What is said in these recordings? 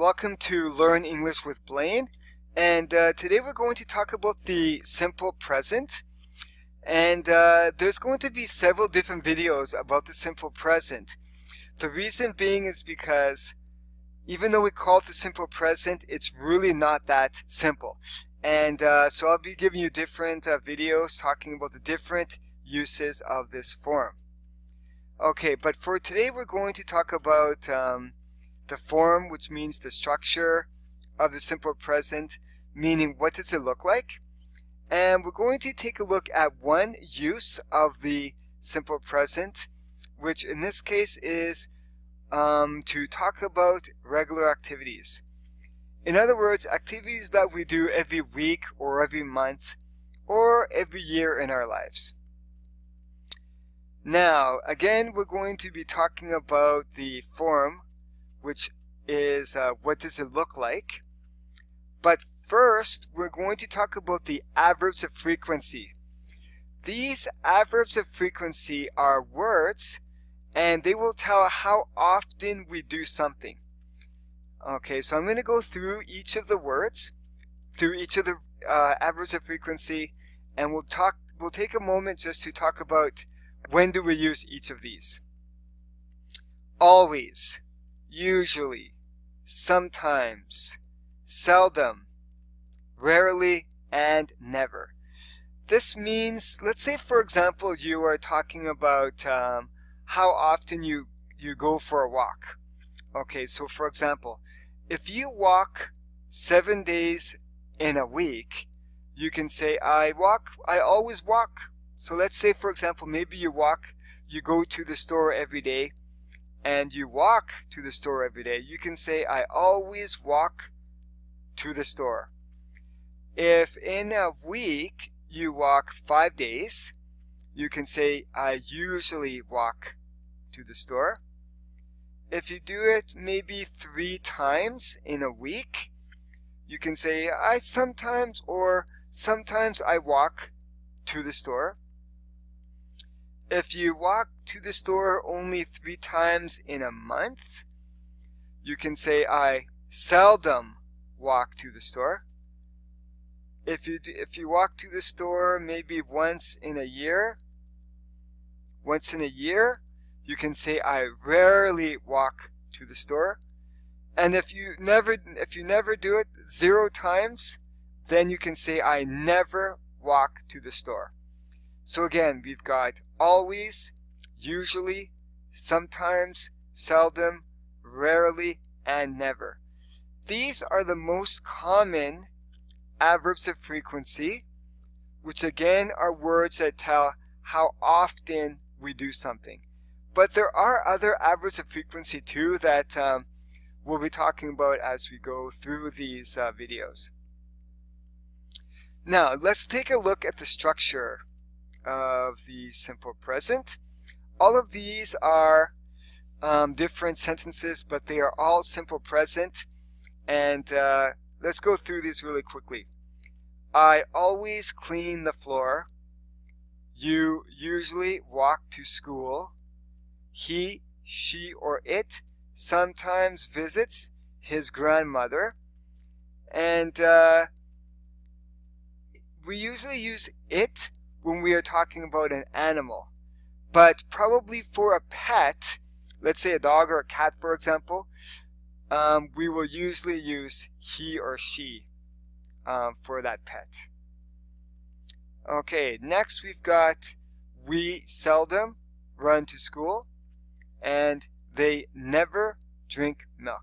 welcome to Learn English with Blaine. And today we're going to talk about the simple present. And there's going to be several different videos about the simple present. The reason being is because even though we call it the simple present, it's really not that simple. And so I'll be giving you different videos talking about the different uses of this form. Okay, but for today we're going to talk about the form, which means the structure of the simple present, meaning what does it look like. And we're going to take a look at one use of the simple present, which in this case is to talk about regular activities. In other words, activities that we do every week or every month or every year in our lives. Now, again, we're going to be talking about the form, which is what does it look like. But first, we're going to talk about the adverbs of frequency. These adverbs of frequency are words, and they will tell how often we do something. Okay, so I'm going to go through each of the words, through each of the adverbs of frequency, and we'll take a moment just to talk about when do we use each of these. Always, usually, sometimes, seldom, rarely, and never. This means, let's say for example, you are talking about how often you go for a walk. Okay, so for example, if you walk 7 days in a week, you can say, I always walk. So let's say, for example, maybe you go to the store every day, and you walk to the store every day. You can say, I always walk to the store. If in a week you walk 5 days, you can say, I usually walk to the store. If you do it maybe 3 times in a week, you can say, I sometimes I walk to the store. If you walk to the store only 3 times in a month, you can say, I seldom walk to the store. If you walk to the store maybe once in a year, you can say, I rarely walk to the store. And if you never do it 0 times, then you can say, I never walk to the store. So again, we've got always, usually, sometimes, seldom, rarely, and never. These are the most common adverbs of frequency, which again are words that tell how often we do something. But there are other adverbs of frequency too that we'll be talking about as we go through these videos. Now, let's take a look at the structure of the simple present. All of these are different sentences, but they are all simple present. And let's go through these really quickly. I always clean the floor. You usually walk to school. He, she, or it sometimes visits his grandmother. And we usually use it when we are talking about an animal. But probably for a pet, let's say a dog or a cat, for example, we will usually use he or she for that pet. Okay, next we've got we seldom run to school, and they never drink milk.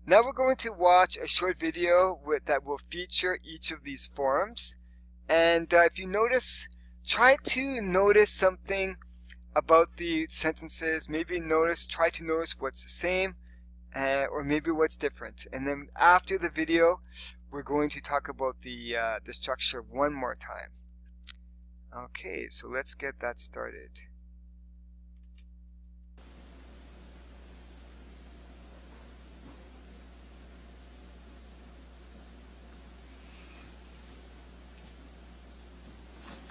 Now we're going to watch a short video that will feature each of these forms. And if you notice, try to notice something about the sentences. Maybe try to notice what's the same or maybe what's different. And then after the video, we're going to talk about the structure one more time. Okay, so let's get that started.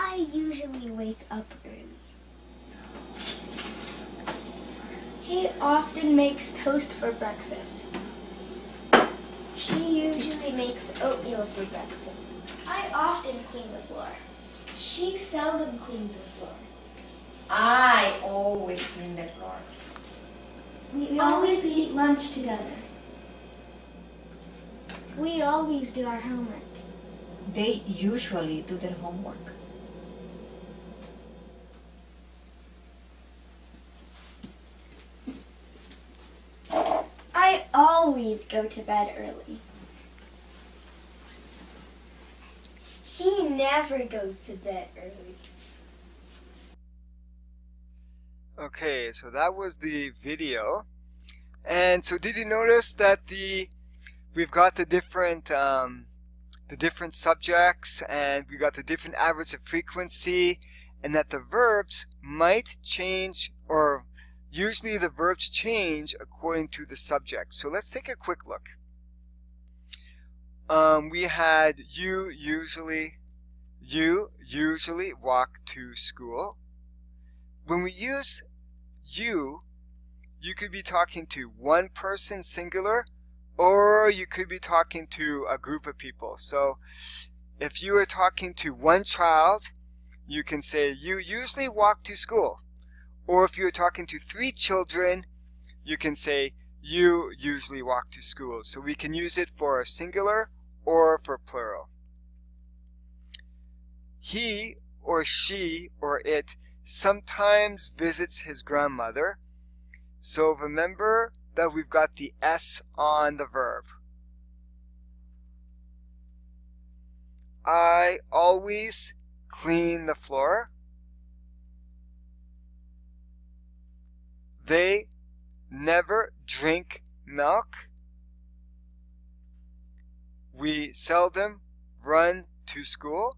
I usually wake up early. He often makes toast for breakfast. She usually makes oatmeal for breakfast. I often clean the floor. She seldom cleans the floor. I always clean the floor. We always eat lunch together. We always do our homework. They usually do their homework. I always go to bed early. She never goes to bed early. Okay, so that was the video. And so did you notice that we've got the different subjects, and we got the different adverbs of frequency, and that the verbs might change, or usually the verbs change according to the subject. So let's take a quick look. We had you usually walk to school. When we use you could be talking to one person singular, or you could be talking to a group of people. So if you are talking to one child, you can say you usually walk to school. Or if you're talking to 3 children, you can say you usually walk to school. So we can use it for a singular or for plural. He or she or it sometimes visits his grandmother. So remember that we've got the S on the verb. I always clean the floor. They never drink milk. We seldom run to school.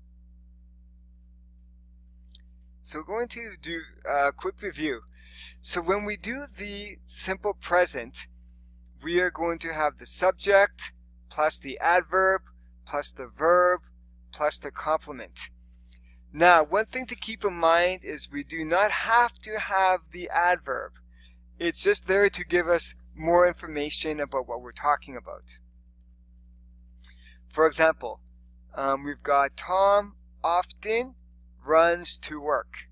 So we're going to do a quick review. So when we do the simple present, we are going to have the subject plus the adverb plus the verb plus the complement. Now, one thing to keep in mind is we do not have to have the adverb. It's just there to give us more information about what we're talking about. For example, we've got Tom often runs to work.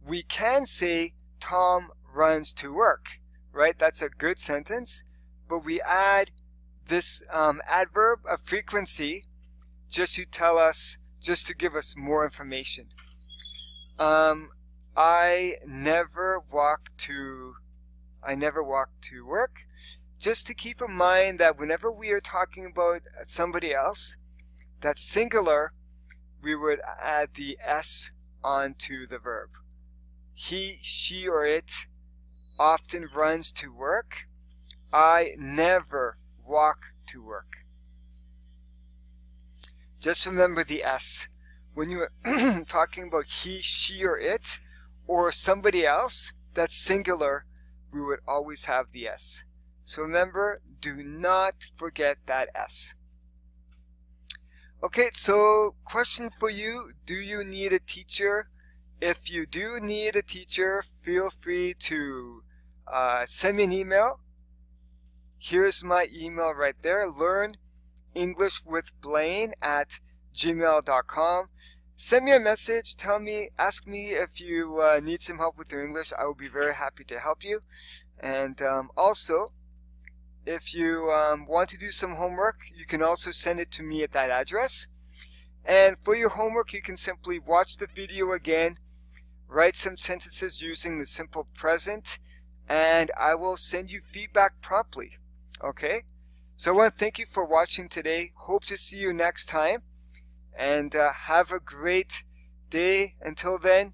We can say Tom runs to work, right? That's a good sentence, but we add this adverb of frequency just to tell us, just to give us more information. I never walk to work. Just to keep in mind that whenever we are talking about somebody else, that's singular, we would add the S onto the verb. He, she, or it often runs to work. I never walk to work. Just remember the S. When you're talking about he, she, or it, or somebody else, that's singular, we would always have the S. So remember, do not forget that S. Okay, so question for you, do you need a teacher? If you do need a teacher, feel free to send me an email. Here's my email right there, learnenglishwithblaine@gmail.com. Send me a message, ask me if you need some help with your English. I will be very happy to help you. And also, if you want to do some homework, you can also send it to me at that address. And for your homework, you can simply watch the video again, write some sentences using the simple present, and I will send you feedback promptly. Okay? So I want to thank you for watching today. Hope to see you next time. And have a great day. Until then,